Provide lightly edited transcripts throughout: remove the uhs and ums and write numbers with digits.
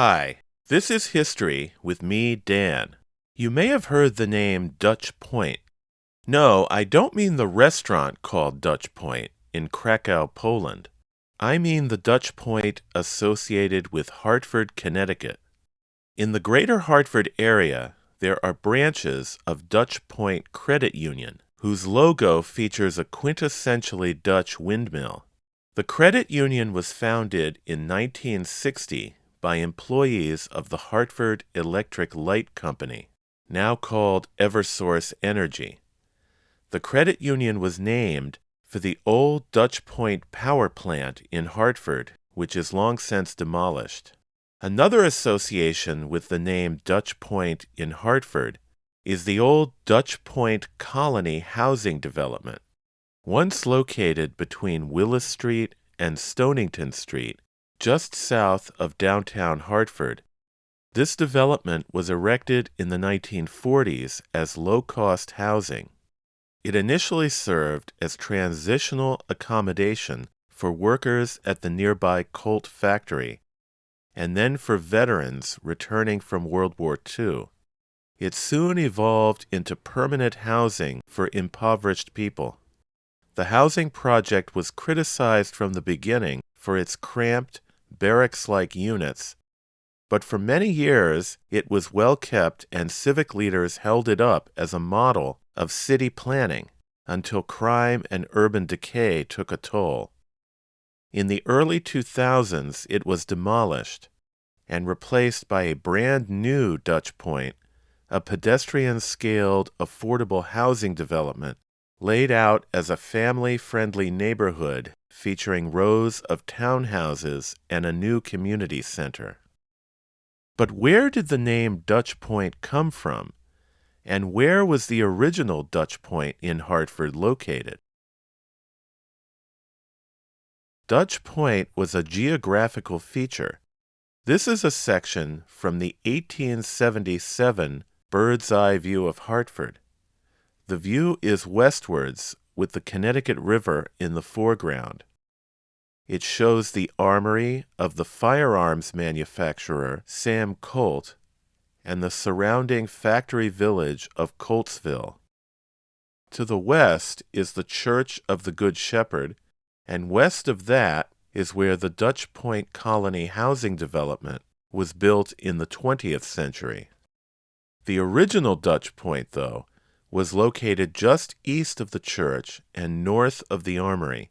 Hi, this is History with me, Dan. You may have heard the name Dutch Point. No, I don't mean the restaurant called Dutch Point in Krakow, Poland. I mean the Dutch Point associated with Hartford, Connecticut. In the greater Hartford area, there are branches of Dutch Point Credit Union, whose logo features a quintessentially Dutch windmill. The credit union was founded in 1960 by employees of the Hartford Electric Light Company, now called Eversource Energy. The credit union was named for the old Dutch Point power plant in Hartford, which is long since demolished. Another association with the name Dutch Point in Hartford is the old Dutch Point Colony housing development. Once located between Willis Street and Stonington Street, just south of downtown Hartford, this development was erected in the 1940s as low-cost housing. It initially served as transitional accommodation for workers at the nearby Colt factory, and then for veterans returning from World War II. It soon evolved into permanent housing for impoverished people. The housing project was criticized from the beginning for its cramped, barracks-like units, but for many years it was well kept and civic leaders held it up as a model of city planning until crime and urban decay took a toll. In the early 2000s it was demolished and replaced by a brand new Dutch Point, a pedestrian-scaled, affordable housing development laid out as a family-friendly neighborhood featuring rows of townhouses and a new community center. But where did the name Dutch Point come from, and where was the original Dutch Point in Hartford located? Dutch Point was a geographical feature. This is a section from the 1877 bird's eye view of Hartford. The view is westwards with the Connecticut River in the foreground. It shows the armory of the firearms manufacturer Sam Colt and the surrounding factory village of Coltsville. To the west is the Church of the Good Shepherd, and west of that is where the Dutch Point Colony housing development was built in the 20th century. The original Dutch Point, though, was located just east of the church and north of the armory.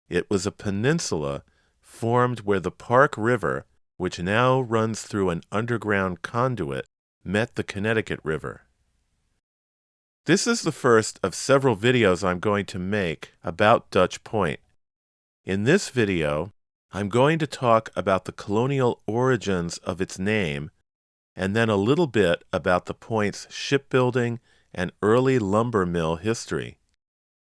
It was a peninsula formed where the Park River, which now runs through an underground conduit, met the Connecticut River. This is the first of several videos I'm going to make about Dutch Point. In this video, I'm going to talk about the colonial origins of its name, and then a little bit about the point's shipbuilding and early lumber mill history.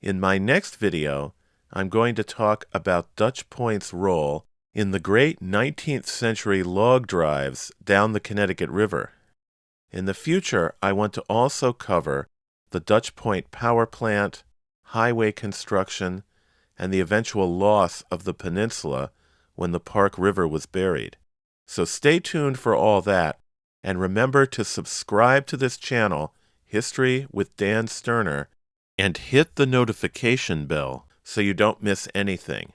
In my next video, I'm going to talk about Dutch Point's role in the great 19th century log drives down the Connecticut River. In the future, I want to also cover the Dutch Point power plant, highway construction, and the eventual loss of the peninsula when the Park River was buried. So stay tuned for all that, and remember to subscribe to this channel, History with Dan Sterner, and hit the notification bell so you don't miss anything.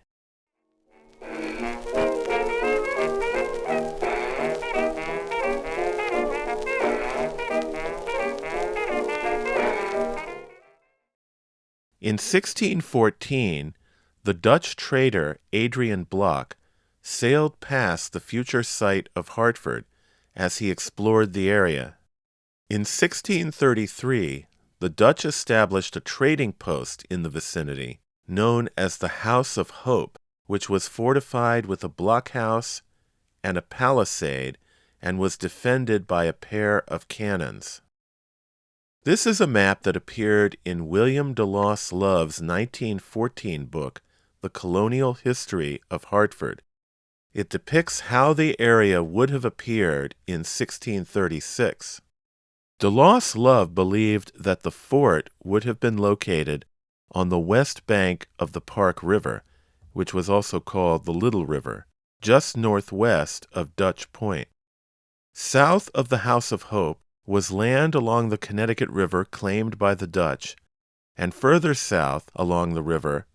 In 1614, the Dutch trader Adrian Block sailed past the future site of Hartford as he explored the area. In 1633, the Dutch established a trading post in the vicinity known as the House of Hope, which was fortified with a blockhouse and a palisade and was defended by a pair of cannons. This is a map that appeared in William Deloss Love's 1914 book, The Colonial History of Hartford. It depicts how the area would have appeared in 1636. Deloss Love believed that the fort would have been located on the west bank of the Park River, which was also called the Little River, just northwest of Dutch Point. South of the House of Hope was land along the Connecticut River claimed by the Dutch, and further south along the river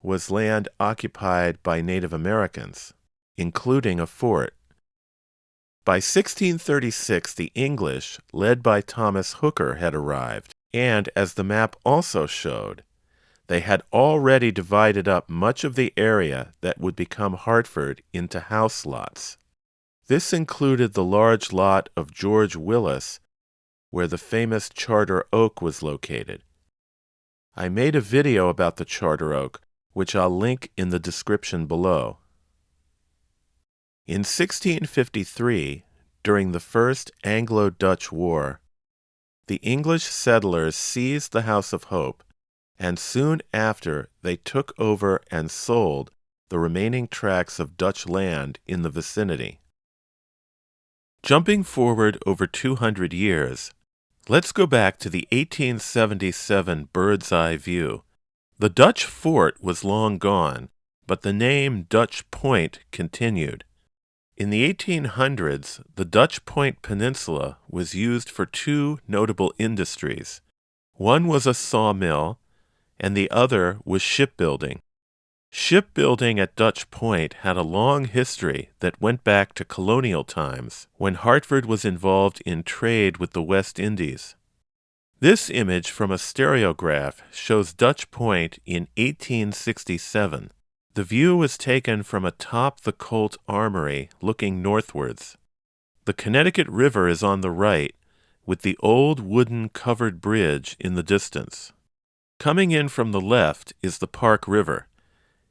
was land occupied by Native Americans, including a fort. By 1636, the English, led by Thomas Hooker, had arrived, and as the map also showed, they had already divided up much of the area that would become Hartford into house lots. This included the large lot of George Willis, where the famous Charter Oak was located. I made a video about the Charter Oak, which I'll link in the description below. In 1653, during the First Anglo-Dutch War, the English settlers seized the House of Hope, and soon after they took over and sold the remaining tracts of Dutch land in the vicinity. Jumping forward over 200 years, let's go back to the 1877 bird's eye view. The Dutch fort was long gone, but the name Dutch Point continued. In the 1800s, the Dutch Point Peninsula was used for two notable industries. One was a sawmill, and the other was shipbuilding. Shipbuilding at Dutch Point had a long history that went back to colonial times, when Hartford was involved in trade with the West Indies. This image from a stereograph shows Dutch Point in 1867. The view was taken from atop the Colt Armory, looking northwards. The Connecticut River is on the right, with the old wooden covered bridge in the distance. Coming in from the left is the Park River,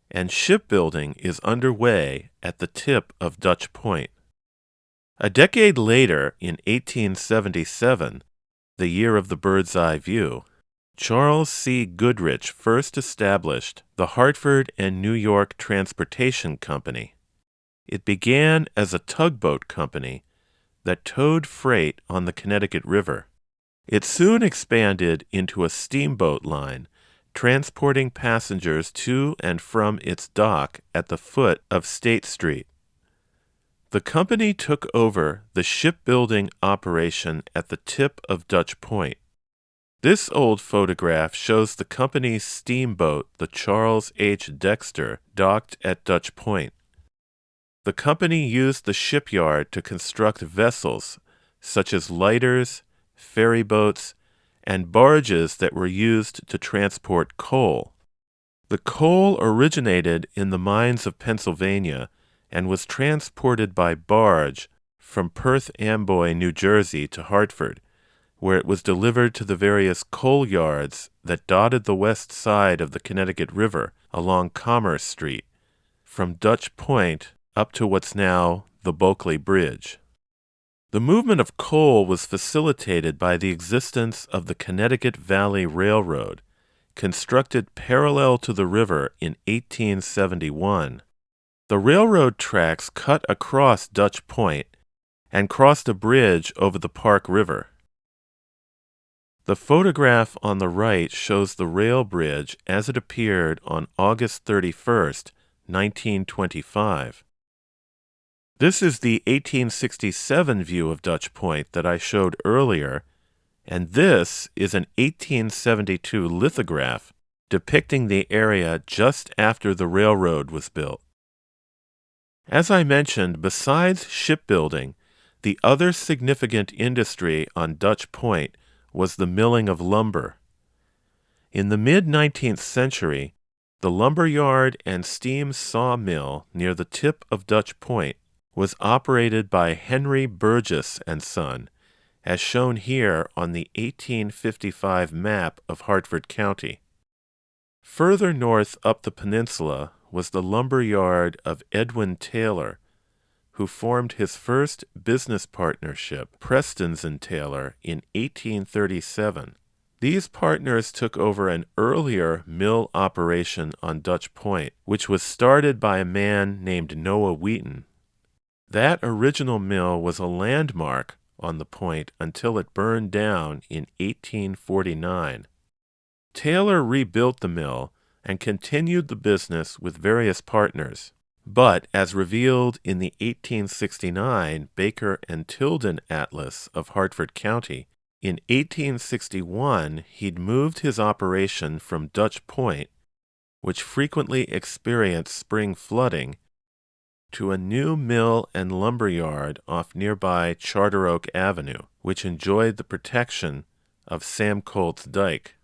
and shipbuilding is underway at the tip of Dutch Point. A decade later, in 1877, the year of the bird's eye view, Charles C. Goodrich first established the Hartford and New York Transportation Company. It began as a tugboat company that towed freight on the Connecticut River. It soon expanded into a steamboat line, transporting passengers to and from its dock at the foot of State Street. The company took over the shipbuilding operation at the tip of Dutch Point. This old photograph shows the company's steamboat, the Charles H. Dexter, docked at Dutch Point. The company used the shipyard to construct vessels such as lighters, ferry boats, and barges that were used to transport coal. The coal originated in the mines of Pennsylvania and was transported by barge from Perth Amboy, New Jersey to Hartford, where it was delivered to the various coal yards that dotted the west side of the Connecticut River along Commerce Street, from Dutch Point up to what's now the Bulkley Bridge. The movement of coal was facilitated by the existence of the Connecticut Valley Railroad, constructed parallel to the river in 1871. The railroad tracks cut across Dutch Point and crossed a bridge over the Park River. The photograph on the right shows the rail bridge as it appeared on August 31st, 1925. This is the 1867 view of Dutch Point that I showed earlier, and this is an 1872 lithograph depicting the area just after the railroad was built. As I mentioned, besides shipbuilding, the other significant industry on Dutch Point was the milling of lumber. In the mid-19th century, the lumber yard and steam sawmill near the tip of Dutch Point was operated by Henry Burgess and Son, as shown here on the 1855 map of Hartford County. Further north up the peninsula was the lumber yard of Edwin Taylor, who formed his first business partnership, Preston's and Taylor, in 1837. These partners took over an earlier mill operation on Dutch Point, which was started by a man named Noah Wheaton. That original mill was a landmark on the point until it burned down in 1849. Taylor rebuilt the mill and continued the business with various partners. But as revealed in the 1869 Baker and Tilden Atlas of Hartford County, in 1861 he'd moved his operation from Dutch Point, which frequently experienced spring flooding, to a new mill and lumber yard off nearby Charter Oak Avenue, which enjoyed the protection of Sam Colt's dike.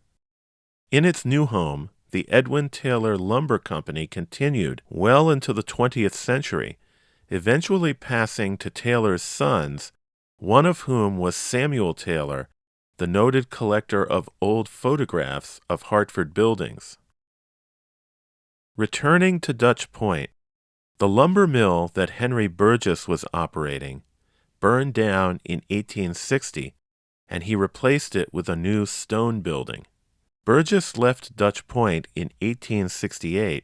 In its new home, the Edwin Taylor Lumber Company continued well into the 20th century, eventually passing to Taylor's sons, one of whom was Samuel Taylor, the noted collector of old photographs of Hartford buildings. Returning to Dutch Point, the lumber mill that Henry Burgess was operating burned down in 1860, and he replaced it with a new stone building. Burgess left Dutch Point in 1868,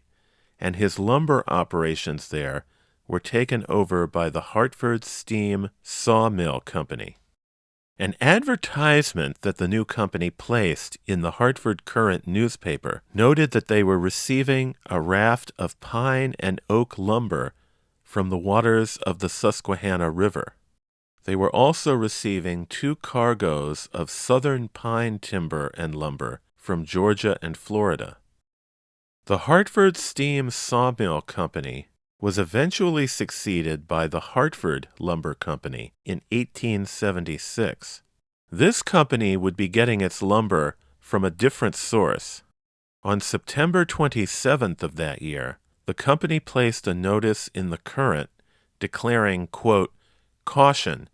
and his lumber operations there were taken over by the Hartford Steam Sawmill Company. An advertisement that the new company placed in the Hartford Courant newspaper noted that they were receiving a raft of pine and oak lumber from the waters of the Susquehanna River. They were also receiving 2 cargoes of southern pine timber and lumber from Georgia and Florida. The Hartford Steam Sawmill Company was eventually succeeded by the Hartford Lumber Company in 1876. This company would be getting its lumber from a different source. On September 27th of that year, the company placed a notice in the Courant declaring, quote, "Caution,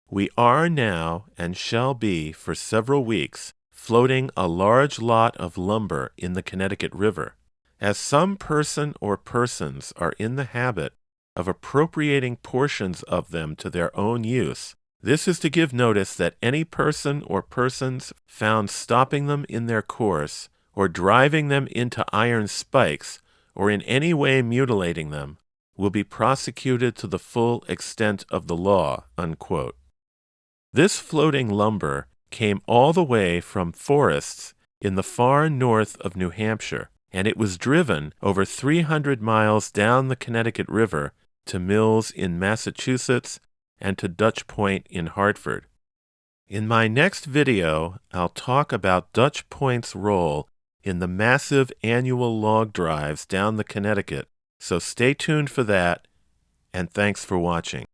we are now and shall be for several weeks floating a large lot of lumber in the Connecticut River. As some person or persons are in the habit of appropriating portions of them to their own use, this is to give notice that any person or persons found stopping them in their course, or driving them into iron spikes, or in any way mutilating them, will be prosecuted to the full extent of the law," unquote. This floating lumber came all the way from forests in the far north of New Hampshire, and it was driven over 300 miles down the Connecticut River to mills in Massachusetts and to Dutch Point in Hartford. In my next video, I'll talk about Dutch Point's role in the massive annual log drives down the Connecticut, so stay tuned for that, and thanks for watching.